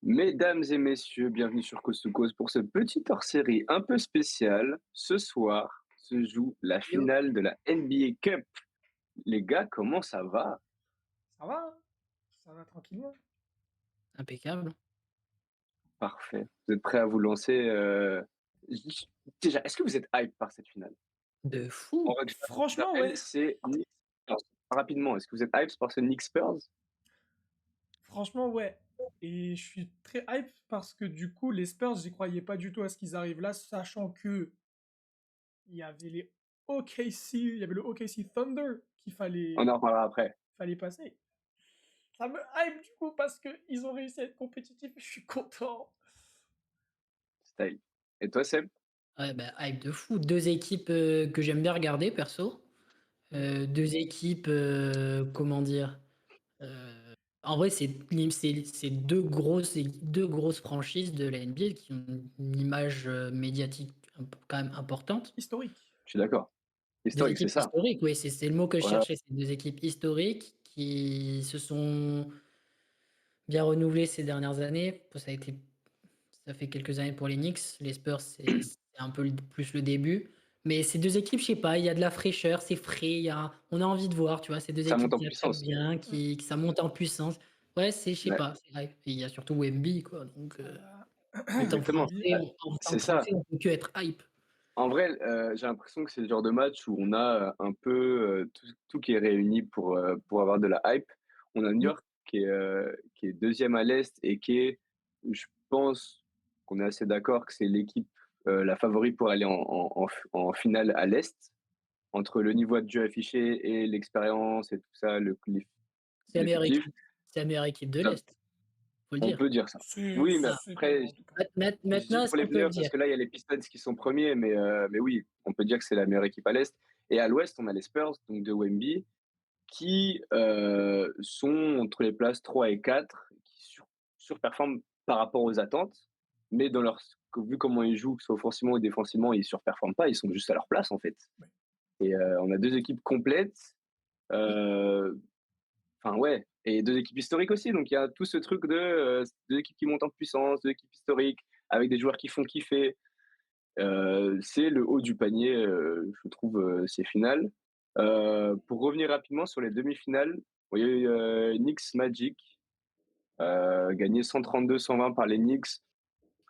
Mesdames et messieurs, bienvenue sur Cause to Cause pour ce petit hors-série un peu spécial. Ce soir se joue la Yo, finale de la NBA Cup. Les gars, comment ça va? ça va, hein? Ça va tranquillement. Impeccable. Parfait. Vous êtes prêts à vous lancer Déjà, est-ce que vous êtes hype par cette finale? De En fou! règle Franchement, générale, ouais. c'est Knicks Spurs. Rapidement, est-ce que vous êtes hype par ce Knicks Spurs? Franchement, ouais. Et je suis très hype parce que du coup, les Spurs, j'y croyais pas du tout à ce qu'ils arrivent là, sachant que il y avait les OKC, il y avait le OKC Thunder qu'il On fallait, en reparlera après. fallait passer. Ça me hype du coup parce qu'ils ont réussi à être compétitifs. Je suis content. Style. Et toi, Seb? Ouais, bah, hype de fou. 2 équipes, que j'aime bien regarder perso. Mm. 2 équipes, comment dire? Heu, En vrai, c'est 2 grosses franchises de la NBA qui ont une image, médiatique quand même importante. Historique. Je suis d'accord. 2 Historique, c'est équipes ça. historiques, oui, c'est le mot que je Ouais, cherchais. C'est 2 équipes historiques qui se sont bien renouvelées ces dernières années. Ça fait quelques années pour les Knicks. Les Spurs, c'est un peu plus le début. Mais ces 2 équipes, je sais pas, il y a de la fraîcheur, c'est frais, on a envie de voir, tu vois? Ces 2 ça monte équipes en qui attaquent puissance. bien, Mm. ça monte en puissance. Ouais, je sais Ouais, pas, c'est hype. Et il y a surtout Wemby, quoi, donc étant exactement. Wemby. français, en tant C'est que ça. français, on peut qu'être hype. En vrai, j'ai l'impression que c'est le genre de match où on a, un peu, tout qui est réuni pour avoir de la hype. On a New Mm. York qui est 2e à l'Est et qui est, je pense qu'on est assez d'accord que c'est l'équipe, la favorite pour aller en finale à l'Est. Entre le niveau de jeu affiché et l'expérience et tout ça, C'est la meilleure l'effectif, équipe c'est la meilleure équipe de ça l'Est, faut le on dire. peut dire ça. C'est Oui, mais Voilà. c'est bien après en tout cas. je dis Maintenant, est-ce pour les qu'on peut le playoffs parce dire? que là, il y a les Pistons qui sont premiers, mais oui, on peut dire que c'est la meilleure équipe à l'Est. Et à l'Ouest, on a les Spurs, donc de Wemby, qui sont entre les places 3 et 4, qui surperforment par rapport aux attentes, mais vu comment ils jouent, que ce soit offensivement ou défensivement, ils surperforment pas, ils sont juste à leur place en fait. Ouais. Et on a deux équipes complètes, euh, enfin ouais, et deux équipes historiques aussi, donc il y a tout ce truc de deux équipes qui montent en puissance, deux équipes historiques, avec des joueurs qui font kiffer. C'est le haut du panier, je trouve, ces finales. Pour revenir rapidement sur les demi-finales, il y a eu Knicks Magic, gagné 132-120 par les Knicks.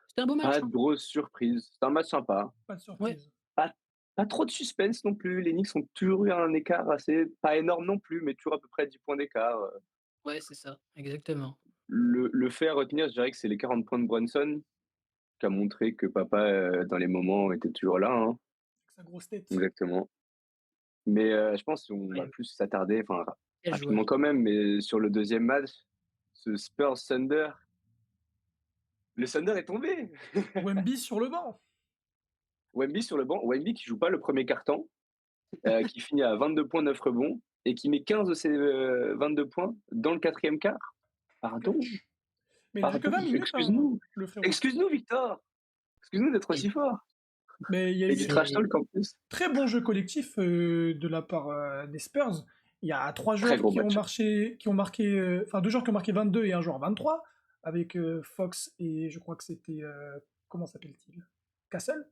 C'était un beau match, Pas hein? de grosse surprise. C'est un match sympa. Pas de Ouais, surprise. Pas, pas trop de suspense non plus. Les Knicks ont toujours eu un écart assez, pas énorme non plus, mais toujours à peu près 10 points d'écart. ouais, c'est ça, exactement. Le fait à retenir, je dirais que c'est les 40 points de Brunson, qui a montré que papa, dans les moments, était toujours là, hein. Avec sa grosse tête. Exactement. Mais je pense qu'on va Incroyable. plus s'attarder, enfin Quel rapidement joueur. quand même, mais sur le deuxième match, ce Spurs Thunder, le Thunder est tombé. Wemby sur le banc. Wemby sur le banc, Wemby qui joue pas le premier quart-temps, qui finit à 22 points, 9 rebonds et qui met 15 de ses 22 points dans le quatrième quart. Pardon, Clutch. Mais il joue que pardon, 20 minutes, hein, excuse-nous, le frérot. excuse-nous Victor, excuse-nous d'être Et aussi fort. Mais il y a Et eu du trash c'est talk en plus. très bon jeu collectif de la part des Spurs. Il y a trois Très joueurs gros match. qui ont marqué, enfin deux joueurs qui ont marqué 22 et un joueur 23, avec Fox et je crois que c'était, comment s'appelle-t-il? Castle?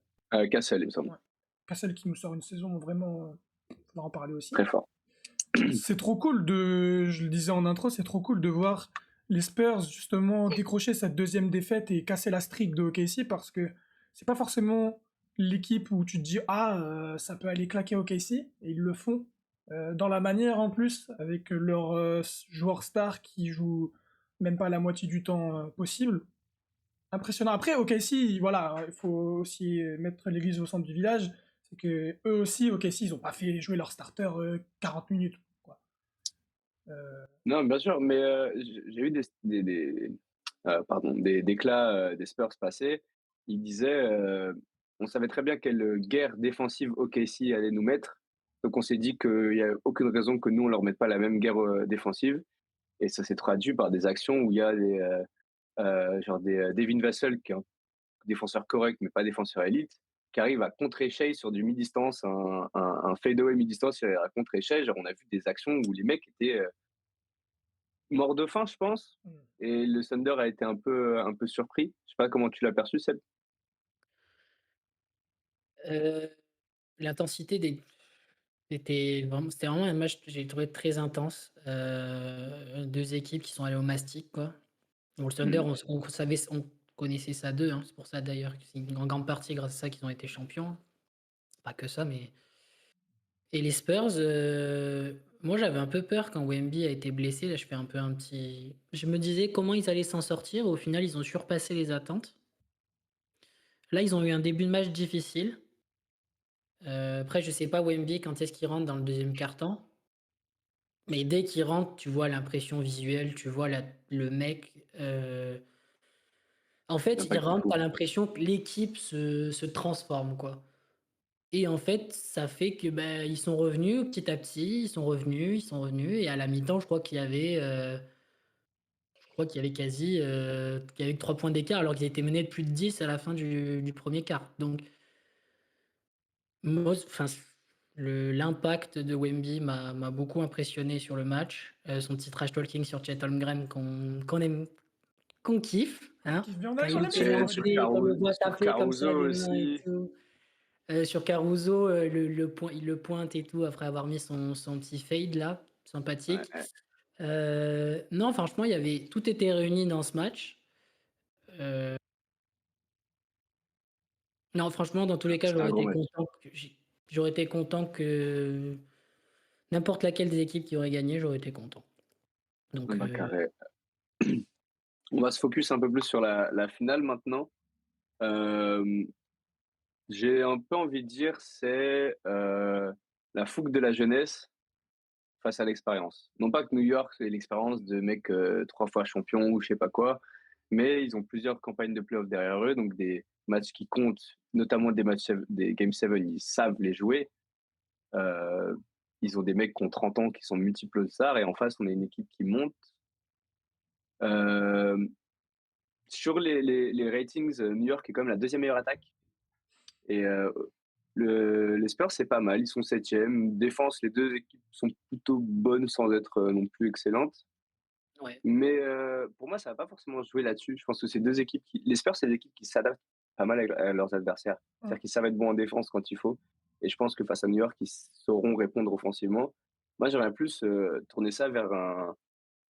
Cassel, il me semble. Ouais. Castle qui nous sort une saison vraiment, faudra en parler aussi. Très fort. C'est trop cool je le disais en intro, c'est trop cool de voir les Spurs justement décrocher cette deuxième défaite et casser la streak de OKC parce que c'est pas forcément l'équipe où tu te dis ah ça peut aller claquer OKC et ils le font dans la manière en plus avec leurs joueurs stars qui jouent même pas la moitié du temps possible. Impressionnant. Après OKC voilà, il faut aussi mettre l'église au centre du village, c'est que eux aussi OKC ils ont pas fait jouer leur starter 40 minutes quoi. Euh, Non, bien sûr, mais j'ai eu des déclats des Spurs passés. Ils disaient on savait très bien quelle guerre défensive OKC allait nous mettre. Donc on s'est dit qu'il n'y a aucune raison que nous, on leur mette pas la même guerre défensive. Et ça s'est traduit par des actions où il y a genre Devin Vassell, qui est un défenseur correct, mais pas défenseur élite, qui arrive à contrer Shea sur du mi-distance, un fadeaway mi-distance, il arrive à contrer Shea. Genre, on a vu des actions où les mecs étaient mort de faim, je pense. Hmm. Et le Thunder a été un peu surpris. Je sais pas comment tu l'as perçu, Seb. Euh, L'intensité c'était vraiment un match que j'ai trouvé très intense. Deux équipes qui sont allées au mastic, quoi. Bon, le Thunder, Mm. on connaissait ça d'eux, hein. C'est pour ça d'ailleurs que c'est en grande partie grâce à ça qu'ils ont été champions. Pas que ça, mais. Et les Spurs, moi j'avais un peu peur quand Wemby a été blessé. Là, je fais un peu un petit. Je me disais comment ils allaient s'en sortir. Au final, ils ont surpassé les attentes. Là, ils ont eu un début de match difficile. Après, je sais pas Wemby quand est-ce qu'il rentre dans le deuxième quart-temps. Mais dès qu'il rentre, tu vois l'impression visuelle, tu vois le mec. En fait, il L'impact est rentre, fou. t'as l'impression que l'équipe se transforme, quoi. Et en fait, ça fait que ben, ils sont revenus petit à petit, ils sont revenus. Et à la mi-temps, je crois qu'il y avait qu'il y avait que 3 points d'écart alors qu'ils étaient menés de plus de 10 à la fin du premier quart. Donc, moi, enfin, l'impact de Wemby m'a beaucoup impressionné sur le match. Son petit trash talking sur Chet Holmgren qu'on aime, qu'on kiffe, On hein. kiffe bien, Quand on il aime se bien, fait Chet, on aime bien. enlever, qu'on le voit Sur taper comme ça Caruso les mains et aussi. tout. Sur Caruso, il le pointe et tout après avoir mis son petit fade là, sympathique. Ouais, Non, franchement, tout était réuni dans ce match. Euh, non, franchement, dans tous les cas, c'était un gros match. j'aurais été content que n'importe laquelle des équipes qui aurait gagné, j'aurais été content. Ah Donc, bah, carré. On va se focus un peu plus sur la finale maintenant. Euh, j'ai un peu envie de dire c'est la fougue de la jeunesse face à l'expérience. Non pas que New York c'est l'expérience de mecs 3 fois champions ou je sais pas quoi, mais ils ont plusieurs campagnes de playoffs derrière eux, donc des matchs qui comptent, notamment des Game 7, ils savent les jouer. Euh, ils ont des mecs qui ont 30 ans qui sont multiples stars et en face on a une équipe qui monte. Euh, sur les ratings, New York est quand même la deuxième meilleure attaque. Et les Spurs, c'est pas mal. Ils sont septième. Défense, les deux équipes sont plutôt bonnes sans être non plus excellentes. ouais. Mais pour moi, ça va pas forcément jouer là-dessus. Je pense que c'est deux équipes les Spurs, c'est des équipes qui s'adaptent pas mal à leurs adversaires. Hmm. C'est-à-dire qu'ils savent être bons en défense quand il faut. Et je pense que face à New York, ils sauront répondre offensivement. Moi, j'aimerais plus tourner ça vers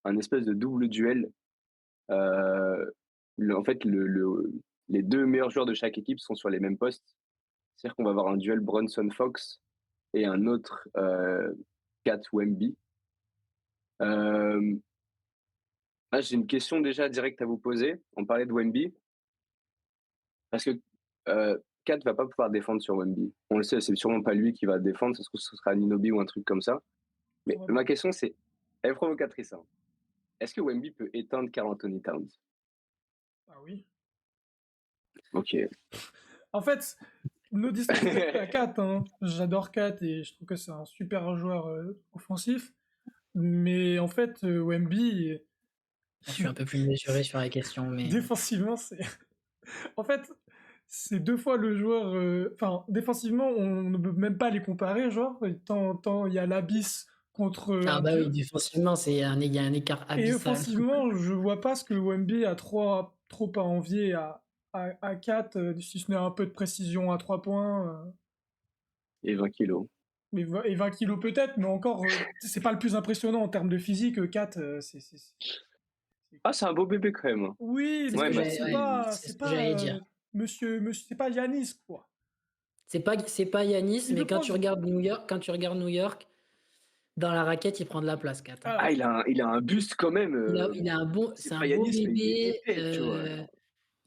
un espèce de double duel. Euh, en fait, les deux meilleurs joueurs de chaque équipe sont sur les mêmes postes. C'est-à-dire qu'on va avoir un duel Brunson-Fox et un autre Cat Wemby. Euh, j'ai une question déjà directe à vous poser. On parlait de Wemby, parce que Cat va pas pouvoir défendre sur Wemby. On le sait, c'est sûrement pas lui qui va défendre, ça se trouve ce sera Ninobi ou un truc comme ça. Mais ma Probablement. question c'est, elle est provocatrice, hein. Est-ce que Wemby peut éteindre Karl Anthony Towns? Ah oui. Ok. En fait, no disrespect à Kat, hein. J'adore Kat et je trouve que c'est un super joueur offensif. Mais en fait, Wemby, Je suis un peu plus mesuré sur la question, mais défensivement, c'est. En fait, c'est deux fois le joueur. Enfin, défensivement, on ne peut même pas les comparer, genre. Tant il y a l'abysse contre ah un bah oui, dieu. défensivement, il y a un écart Et abyssal. offensivement, je vois pas ce que Wemby a trop à envier à 4, si ce n'est un peu de précision à 3 points. Et 20 kilos. Et 20 kilos peut-être, mais encore, c'est pas le plus impressionnant en termes de physique. 4, Ah, c'est un beau bébé quand même, hein. oui, C'est ce Ouais, que mais j'allais, c'est ouais, pas, c'est ce c'est que pas j'allais dire. c'est pas Yanis, quoi. C'est pas Yanis, Il mais le pose. Quand tu regardes New York, dans la raquette, il prend de la place, Kat, hein. Alors, Il a un buste quand même. Il a un bon, C'est c'est pas un beau Yanis, mais il est bébé. épais, tu vois.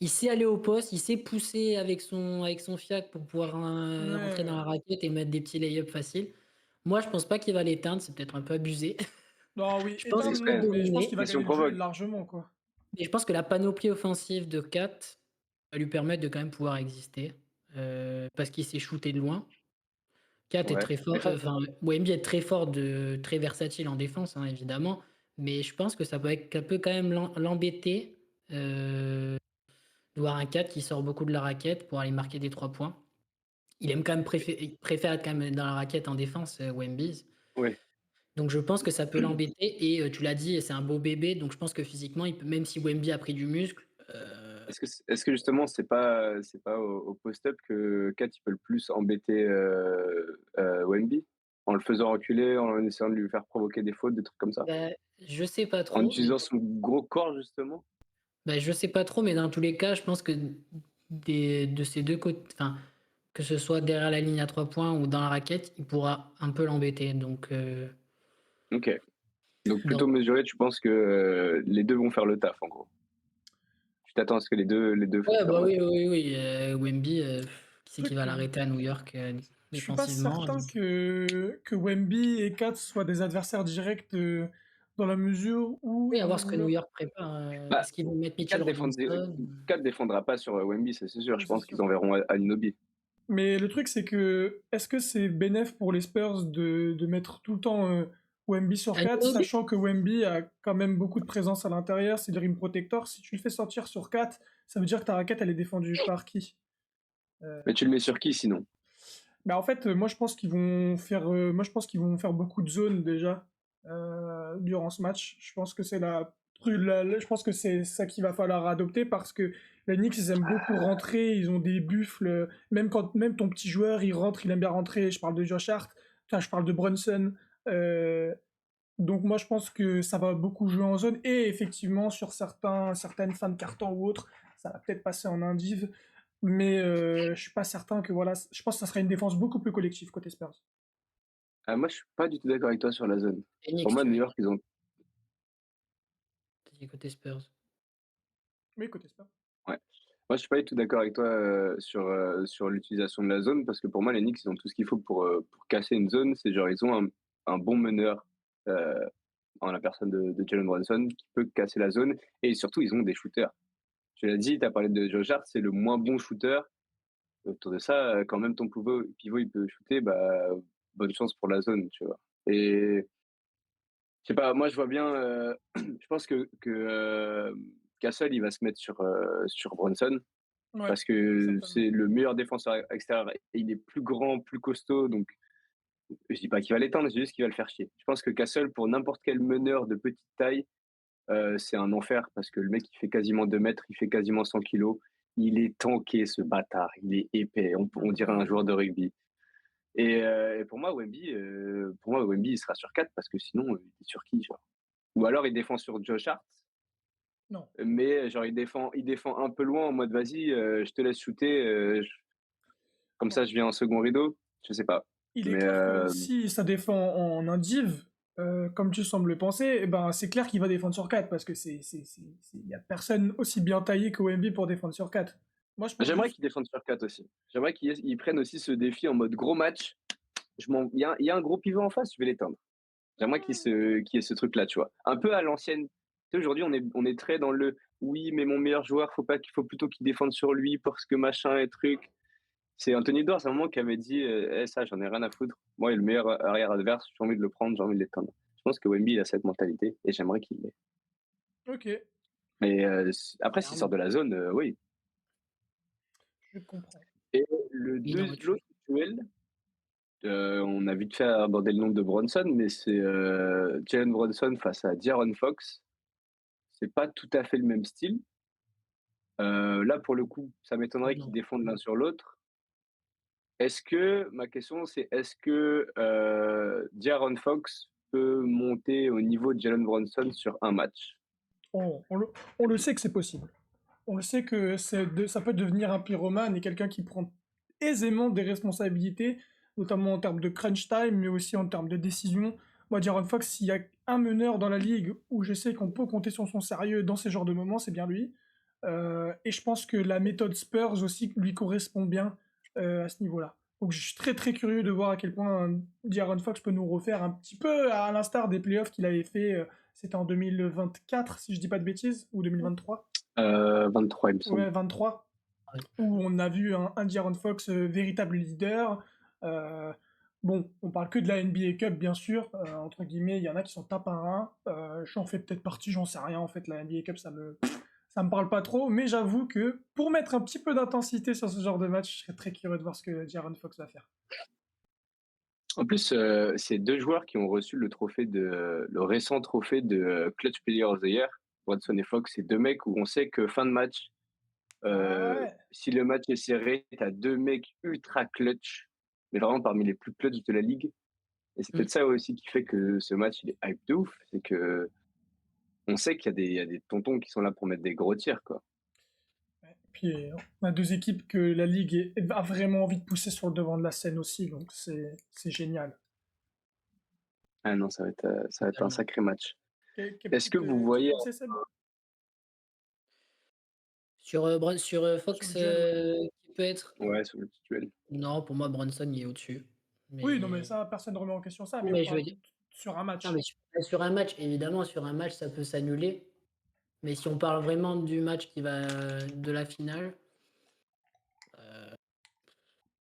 Il sait aller au poste, il sait pousser avec son fiac pour pouvoir rentrer dans ouais. la raquette et mettre des petits lay-ups faciles. Moi, je pense pas qu'il va l'éteindre, c'est peut-être un peu abusé. Non, oui, Je pense éteindre, qu'il peut J'espère. non, mais je pense qu'il dominer, va Mais si on gagner le duel provoque. largement, quoi. mais je pense que la panoplie offensive de Kat va lui permettre de quand même pouvoir exister, parce qu'il sait shooter de loin. Kat est Ouais. très Mais fort, enfin, Wemby est très fort, très versatile en défense, hein, évidemment, mais je pense que ça peut quand même l'embêter, de voir un 4 qui sort beaucoup de la raquette pour aller marquer des 3 points. Il aime quand même il préfère être quand même dans la raquette en défense, Wemby. ouais. Donc je pense que ça peut l'embêter et tu l'as dit, c'est un beau bébé, donc je pense que physiquement, il peut même si Wemby a pris du muscle, Est-ce que justement c'est pas au post-up que Kat il peut le plus embêter Wemby? En le faisant reculer, en essayant de lui faire provoquer des fautes, des trucs comme ça? bah, je sais pas En trop, mais utilisant son gros corps justement? bah, je sais pas trop, mais dans tous les cas, je pense que des de ces 2 côtés, enfin, que ce soit derrière la ligne à 3 points ou dans la raquette, il pourra un peu l'embêter, OK. Donc plutôt donc mesuré, tu penses que, les 2 vont faire le taf en gros? Tu t'attends à ce que les deux ouais, faire bah, le oui, taf? oui, oui, Wemby, qui c'est qui Truc va que l'arrêter à New York, je suis pas défensivement? certain que Wemby et Kat soient des adversaires directs dans la mesure où Oui, à voir ce que New York prépare, Bah, est-ce qu'ils vont mettre 4 Mitchell défendra Robinson? 4 défendra pas sur, Wemby, ça c'est sûr. Oui, Je c'est pense sûr. qu'ils enverront Anunoby. Mais le truc, c'est que est-ce que c'est bénéf pour les Spurs de mettre tout le temps Wemby sur 4, Anunoby? sachant que Wemby a quand même beaucoup de présence à l'intérieur, c'est le rim protector. Si tu le fais sortir sur 4, ça veut dire que ta raquette, elle est défendue par qui? Euh, Mais tu le mets sur qui sinon? Bah en fait, moi je pense qu'ils vont faire beaucoup de zones déjà durant ce match. Je pense que je pense que c'est ça qu'il va falloir adopter parce que les Knicks ils aiment beaucoup rentrer, ils ont des buffles. Même ton petit joueur il rentre, il aime bien rentrer. Je parle de Josh Hart, enfin, je parle de Brunson. Euh, donc moi je pense que ça va beaucoup jouer en zone et effectivement sur certaines fins de carton ou autres, ça va peut-être passer en indiv, mais je suis pas certain que voilà, je pense que ça serait une défense beaucoup plus collective côté Spurs. Ah moi je suis pas du tout d'accord avec toi sur la zone. Pour Phoenix, moi tu New veux York dire? ils ont Tu dis côté Spurs. Oui, côté Spurs. ouais. Moi je suis pas du tout d'accord avec toi, sur l'utilisation de la zone parce que pour moi les Knicks ils ont tout ce qu'il faut pour casser une zone. C'est genre ils ont un bon meneur, heu, en la personne de Jalen Brunson qui peut casser la zone et surtout ils ont des shooters. Tu l'as dit, tu as parlé de Josh Hart, c'est le moins bon shooter. Autour de ça, quand même ton pivot il peut shooter, bah, bonne chance pour la zone, tu vois? Et je sais pas, moi je vois bien, je pense que Castle il va se mettre sur Brunson Ouais, parce que certainement. c'est le meilleur défenseur extérieur et il est plus grand, plus costaud, donc je dis pas qu'il va l'éteindre, c'est juste qu'il va le faire chier. Je pense que Castle pour n'importe quel meneur de petite taille, c'est un enfer parce que le mec il fait quasiment 2 mètres, il fait quasiment 100 kilos. Il est tanké ce bâtard, il est épais, on dirait un joueur de rugby. Et pour moi Wemby il sera sur 4 parce que sinon, il est sur qui genre? Ou alors il défend sur Josh Hart, Non. mais genre il défend un peu loin en mode vas-y, je te laisse shooter, comme Bon. ça je viens en second rideau, je sais pas. Il est Mais clair que si ça défend en indiv, comme tu sembles le penser, eh ben, c'est clair qu'il va défendre sur 4 parce que il y a personne aussi bien taillé que OMB pour défendre sur 4. Moi, je pense j'aimerais juste. qu'il défende sur 4 aussi. J'aimerais qu'ils prennent aussi ce défi en mode gros match. Il y a un gros pivot en face, je vais l'éteindre. J'aimerais qu'il y ait ce truc-là, tu vois. Un peu à l'ancienne. Tu sais, aujourd'hui, on est très dans le oui, mais mon meilleur joueur, faut plutôt qu'il défende sur lui parce que machin et truc. C'est Anthony Edwards à un moment qui avait dit ça, j'en ai rien à foutre. Moi, il est le meilleur arrière adverse, j'ai envie de le prendre, j'ai envie de l'éteindre. Je pense que Wemby, il a cette mentalité et j'aimerais qu'il l'ait. Ok, Mais après, s'il sort Clairement, de la zone, oui. je comprends. Et il est en recul. l'autre duel, on a vite fait aborder le nom de Bronson, mais c'est Jalen Bronson face à De'Aaron Fox. C'est pas tout à fait le même style. Là, pour le coup, ça m'étonnerait qu'ils Non. défendent l'un sur l'autre. Ma question, c'est est-ce que De'Aaron Fox peut monter au niveau de Jalen Brunson sur un match? On le sait que c'est possible. On le sait que ça peut devenir un pyromane et quelqu'un qui prend aisément des responsabilités, notamment en termes de crunch time, mais aussi en termes de décision. Moi, Jaron Fox, s'il y a un meneur dans la ligue où je sais qu'on peut compter sur son sérieux dans ces genres de moments, c'est bien lui. Et je pense que la méthode Spurs aussi lui correspond bien à ce niveau-là. Donc je suis très très curieux de voir à quel point De'Aaron Fox peut nous refaire un petit peu à l'instar des playoffs qu'il avait fait, c'était en 2024 si je dis pas de bêtises, ou 2023. 23, il me semble. Ouais, 23, Ouais. où on a vu un De'Aaron Fox véritable leader. Euh, bon, on parle que de la NBA Cup, bien sûr. Entre guillemets, il y en a qui sont tapes à un. J'en fais peut-être partie, j'en sais rien. En fait, la NBA Cup, ça me parle pas trop. Mais j'avoue que pour mettre un petit peu d'intensité sur ce genre de match, je serais très curieux de voir ce que De'Aaron Fox va faire. En plus, c'est 2 joueurs qui ont reçu le récent trophée de Clutch Player of the Year, Watson et Fox. C'est 2 mecs où on sait que fin de match, Ah ouais. si le match est serré, tu as 2 mecs ultra clutch, mais vraiment parmi les plus clutch de la ligue. Et c'est Mm. peut-être ça aussi qui fait que ce match, il est hype de ouf. C'est qu'on sait qu'il y a des tontons qui sont là pour mettre des gros tirs, quoi. Ouais. Puis on a deux équipes que la Ligue a vraiment envie de pousser sur le devant de la scène aussi, donc c'est génial. Ah non, ça va être un Totalement. sacré match. Quel Est-ce petit que vous truc voyez pensé, Seb? Sur Sur le Fox, duel, ouais. qui peut être. ouais, sur le petit duel? Non, pour moi, Bronson, il est au-dessus. Oui, non, mais Mais. ça, personne ne remet en question ça, Non, mais on mais je veux parle dire. sur un Non, mais match. sur un match, évidemment, sur un match, ça peut s'annuler. Mais si on parle vraiment du match qui va de la finale, euh,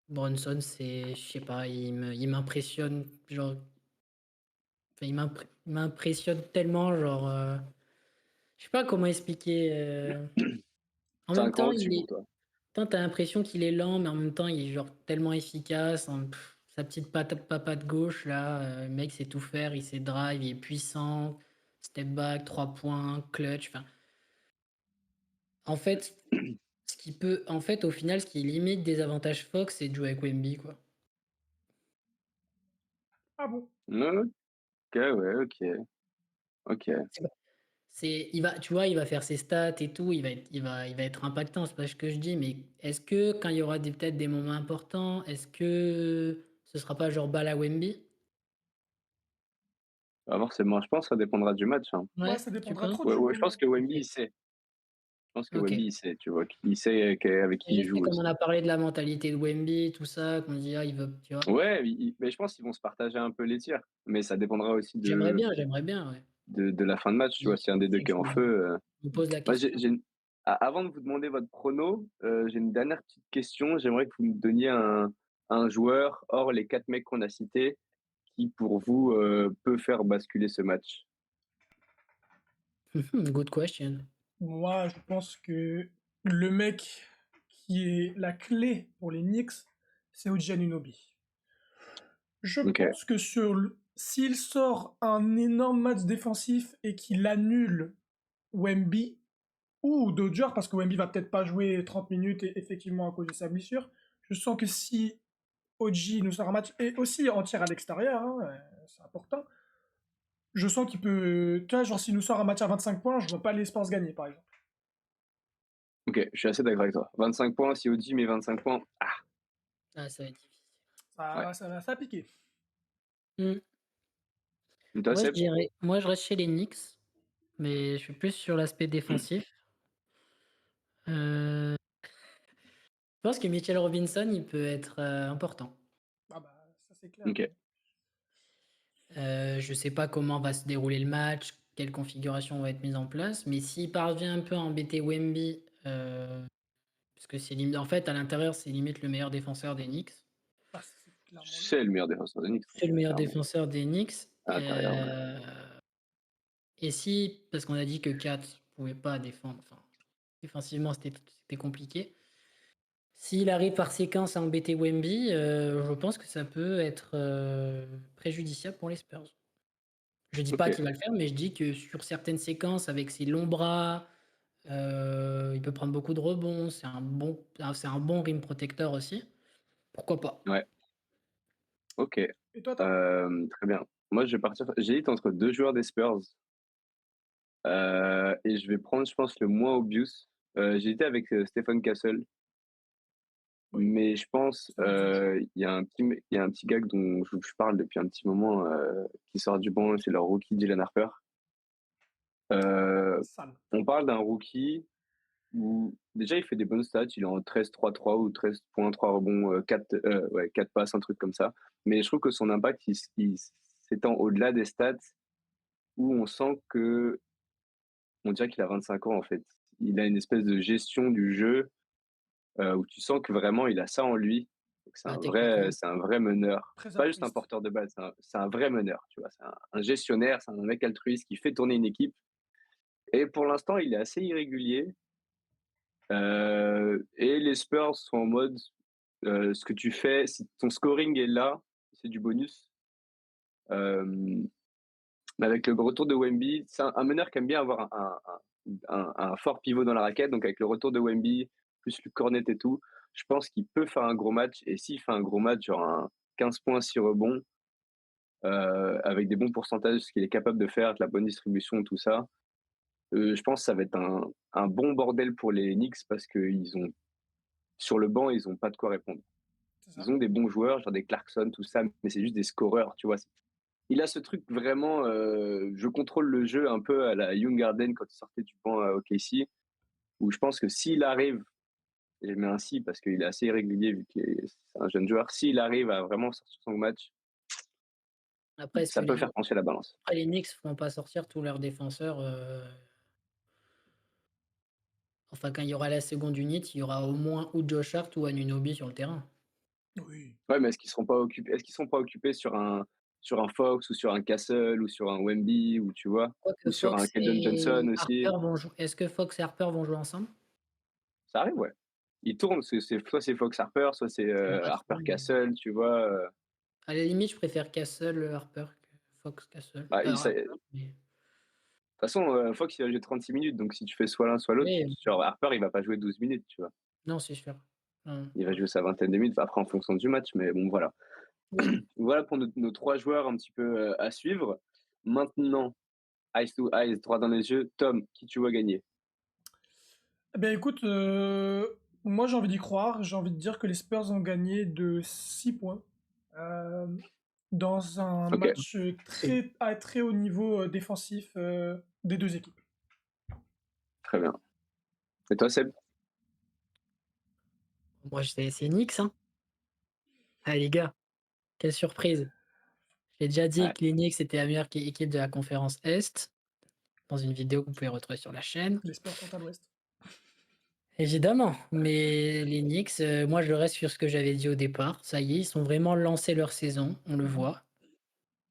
Bronson, je sais pas, il m'impressionne, genre, enfin, il m'impressionne tellement, genre, je sais pas comment expliquer. En C'est un même cran temps, au-dessus pour toi. t'as l'impression qu'il est lent, mais en même temps, il est genre tellement efficace. Sa petite papate gauche, là, le mec sait tout faire, il sait drive, il est puissant, step back, 3 points, clutch. Enfin, en fait, en fait, au final, ce qui limite des avantages Fox, c'est de jouer avec Wemby, quoi. Ah bon? Ouais, OK, ouais, OK, OK. Tu vois, il va faire ses stats et tout, il va être impactant, c'est pas ce que je dis, mais est-ce que quand il y aura peut-être des moments importants, est-ce que ce sera pas genre balle à Wemby? Bah, forcément, je pense que ça dépendra du match, hein. Ouais, Ouais, ça tu dépendra penses? trop Ouais, du. ouais, je pense que Wemby, Ok. il sait. Je pense que Ok. Wemby, il sait, tu vois? Il sait avec C'est qui il juste que joue comme on aussi. a parlé de la mentalité de Wemby, tout ça, qu'on dit, ah, il veut, tu vois. Ouais, mais je pense qu'ils vont se partager un peu les tirs, mais ça dépendra aussi J'aimerais bien, ouais. de la fin de match, tu vois? Il Si un des 2 faudrait qui que est en feu, je me pose la moi, question. avant de vous demander votre prono, j'ai une dernière petite question. J'aimerais que vous me donniez un joueur, hors les 4 mecs qu'on a cités, qui pour vous, peut faire basculer ce match? Good question. Moi, je pense que le mec qui est la clé pour les Knicks, c'est OG Anunoby. Je OK, pense que s'il sort un énorme match défensif et qu'il annule Wemby ou Dodger, parce que Wemby va peut-être pas jouer 30 minutes effectivement à cause de sa blessure, je sens que si OG nous sort un match, et aussi en tir à l'extérieur, hein, c'est important, je sens qu'il peut. Tu vois, genre s'il nous sort un match à 25 points, je vois pas les Spurs gagner par exemple. OK, je suis assez d'accord avec toi. 25 points, si Audi met 25 points, ah, Ah, ça va être difficile. ouais. Ça va piquer. Hmm. Et toi, Seb? Moi, je reste chez les Knicks, mais je suis plus sur l'aspect défensif. Je pense que Mitchell Robinson, il peut être important. Ah bah, ça c'est clair. OK, Je sais pas comment va se dérouler le match, quelle configuration va être mise en place, mais s'il parvient un peu à embêter Wemby, parce que en fait, à l'intérieur, c'est limite le meilleur défenseur des Knicks. Ah, c'est clairement lui. c'est le meilleur défenseur de Knicks, hein, C'est le meilleur clairement. défenseur des Knicks. À l'intérieur, ouais. Et si, parce qu'on a dit que Kat pouvait pas défendre, enfin, défensivement, c'était compliqué. S'il arrive par séquence à embêter Wemby, je pense que ça peut être préjudiciable pour les Spurs. Je dis pas OK, qu'il va le faire, mais je dis que sur certaines séquences, avec ses longs bras, il peut prendre beaucoup de rebonds. C'est un bon rim protecteur aussi. Pourquoi pas? ouais, OK. Et toi, Tom? Très bien. Moi, je vais partir j'hésite entre 2 joueurs des Spurs, et je vais prendre, je pense, le moins obvious. J'ai avec, Stephen Castle, Oui, mais je pense, c'est un bon choix. il y a un petit gars dont je parle depuis un petit moment, qui sort du banc, c'est leur rookie Dylan Harper. Heu, Sale. on parle d'un rookie où déjà il fait des bonnes stats, il est en 13-3-3 ou 13 points, 3 rebonds, 4 ouais, 4 passes, un truc comme ça. Mais je trouve que son impact, il s'étend au-delà des stats, où on dirait qu'il a 25 ans, en fait. Il a une espèce de gestion du jeu, où tu sens que vraiment il a ça en lui. Donc Bah, techniquement, c'est un vrai meneur. Très C'est pas juste un altruiste. porteur de balle, c'est un vrai meneur, tu vois? C'est un gestionnaire, c'est un mec altruiste qui fait tourner une équipe, et pour l'instant, il est assez irrégulier, et les Spurs sont en mode, ce que tu fais, si ton scoring est là, c'est du bonus. Mais avec le retour de Wemby, c'est un meneur qui aime bien avoir un fort pivot dans la raquette. Donc avec le retour de Wemby, plus le cornet et tout, je pense qu'il peut faire un gros match. Et s'il fait un gros match, genre un 15 points, 6 rebonds, avec des bons pourcentages, ce qu'il est capable de faire, de la bonne distribution, tout ça, je pense que ça va être un bon bordel pour les Knicks parce que sur le banc, ils n'ont pas de quoi répondre. Ils ont des bons joueurs, genre des Clarkson, tout ça, mais c'est juste des scoreurs, tu vois. Il a ce truc vraiment, je contrôle le jeu un peu à la Young Harden quand il sortait du banc à OKC, où je pense que s'il arrive, et je mets un si parce qu'il est assez irrégulier vu qu'il est un jeune joueur, s'il arrive à vraiment sortir son match, Après, ça peut faire pencher la balance. les Knicks ne feront pas sortir tous leurs défenseurs. Enfin, quand il y aura la seconde unité, il y aura au moins ou Josh Hart ou Anunoby sur le terrain. Oui. Ouais, mais est-ce qu'ils seront pas occupés sur un Fox ou sur un Castle ou sur un Wemby ou tu vois, Quoique ou sur un Fox Keldon Johnson et aussi? Harper vont jouer. Est-ce que Fox et Harper vont jouer ensemble? Ça arrive, ouais. Ils tournent, soit c'est Fox Harper, soit c'est Ça me Harper rassure, mais Castle, tu vois. à la limite, je préfère Castle, Harper que Fox, Castle. Bah, Harper, de toute mais façon, Fox il va jouer 36 minutes, donc si tu fais soit l'un soit l'autre, oui, genre Harper il va pas jouer 12 minutes, tu vois. non, c'est sûr. Non, Il va ouais. jouer sa vingtaine de minutes, après en fonction du match, mais bon voilà. Oui. Voilà pour nos 3 joueurs un petit peu à suivre. Maintenant, eyes to eyes, droit dans les yeux, Tom, qui tu vois gagner? Eh bien, écoute, moi j'ai envie d'y croire. J'ai envie de dire que les Spurs ont gagné de 6 points euh, dans un Ok, match à très haut niveau défensif des deux équipes. très bien. Et toi, Seb? Moi, c'est Knicks, hein. Ah, les gars, quelle surprise. J'ai déjà dit Ouais. que les Knicks étaient la meilleure équipe de la conférence Est, dans une vidéo que vous pouvez retrouver sur la chaîne. Les Spurs sont à l'ouest. Évidemment, mais les Knicks, moi je reste sur ce que j'avais dit au départ. Ça y est, ils ont vraiment lancé leur saison, on le voit.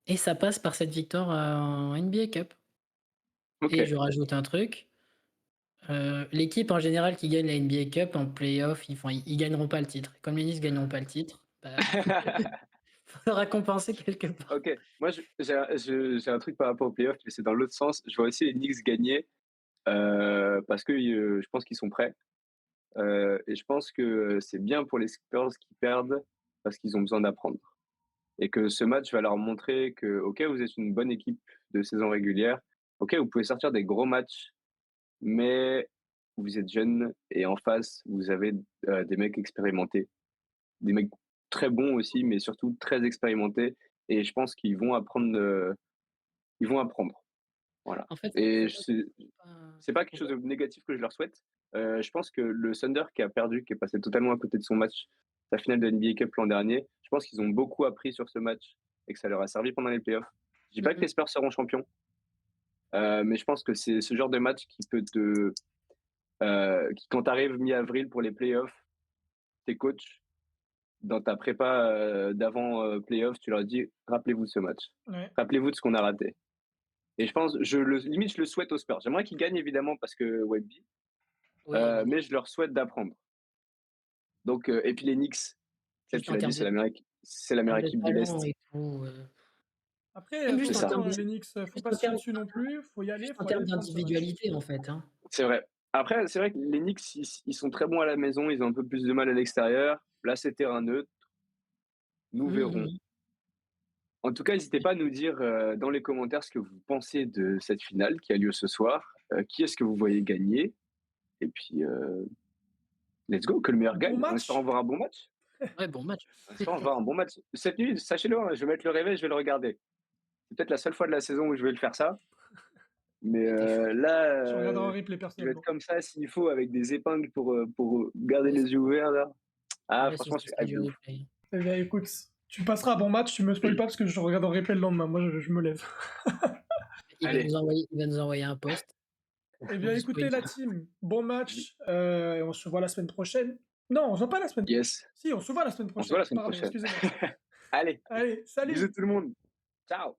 Et ça passe par cette victoire en NBA Cup. Ok. Et je rajoute un truc, l'équipe en général qui gagne la NBA Cup en playoff, ils gagneront pas le titre. Comme les Knicks gagneront pas le titre, bah, faudra compenser quelque part. Ok. Moi, j'ai un truc par rapport aux playoffs, mais c'est dans l'autre sens. Je vois aussi les Knicks gagner parce que je pense qu'ils sont prêts. Et je pense que c'est bien pour les Spurs qui perdent parce qu'ils ont besoin d'apprendre. Et que ce match va leur montrer que, OK, vous êtes une bonne équipe de saison régulière. OK, vous pouvez sortir des gros matchs, mais vous êtes jeunes et en face, vous avez des mecs expérimentés. Des mecs très bons aussi, mais surtout très expérimentés. Et je pense qu'ils vont apprendre. Ils vont apprendre. Voilà. En fait, Et faut pas c'est pas quelque faut chose pas de négatif que je leur souhaite. Je pense que le Thunder qui a perdu, qui est passé totalement à côté de son match, sa finale de NBA Cup l'an dernier, je pense qu'ils ont beaucoup appris sur ce match et que ça leur a servi pendant les playoffs. Je dis pas que les Spurs seront champions, mais je pense que c'est ce genre de match qui peut quand tu arrives mi-avril pour les playoffs, tes coachs, dans ta prépa d'avant playoffs, tu leur dis rappelez-vous de ce match, Ouais. rappelez-vous de ce qu'on a raté. Et je pense, limite, je le souhaite aux Spurs. J'aimerais qu'ils gagnent évidemment parce que Wemby, Oui, évidemment. mais je leur souhaite d'apprendre. Donc, et puis les Knicks, Seb, Juste tu en l'as dit, termes de c'est la meilleure de équipe de talent l'Est. et tout, Après, même C'est juste en ça. attention, termes hein, les Knicks, faut juste pas en se fier termes dessus non plus. Faut y aller, juste en faut aller termes prendre ce match. d'individualité, en fait, hein. C'est vrai. Après, c'est vrai que les Knicks, ils sont très bons à la maison, ils ont un peu plus de mal à l'extérieur. Là, c'est terrain neutre. Nous Mmh verrons. mh. En tout cas, n'hésitez pas à nous dire dans les commentaires ce que vous pensez de cette finale qui a lieu ce soir. Qui est-ce que vous voyez gagner? Et puis, let's go, que le meilleur Bon gagne, en espérant match. voir un bon match. Ouais, bon match. En espérant voir un bon match. Cette nuit, sachez-le, hein, je vais mettre le réveil, je vais le regarder. C'est peut-être la seule fois de la saison où je vais le faire ça. Mais Ouais, tu chaud. là, Je regarderai en replay je vais être personnellement. comme ça s'il faut, avec des épingles pour garder Moi les aussi, yeux ouverts là. Ah, moi aussi, franchement, ce je suis serait hype du de ouf. replay. Eh bien, écoute, tu passeras un bon match, tu me spoil pas parce que je regarde en replay le lendemain. Moi, je me lève. Allez, Il va nous envoyer un post Eh en bien, nous écoutez, la spoilant. team, bon match. Et on se voit la semaine prochaine. Non, on se voit pas la semaine. yes, Si, on se voit la semaine on se voit prochaine. la semaine Pardon, prochaine. excusez-moi. Allez, Allez, bisous salut! tout le monde. Ciao.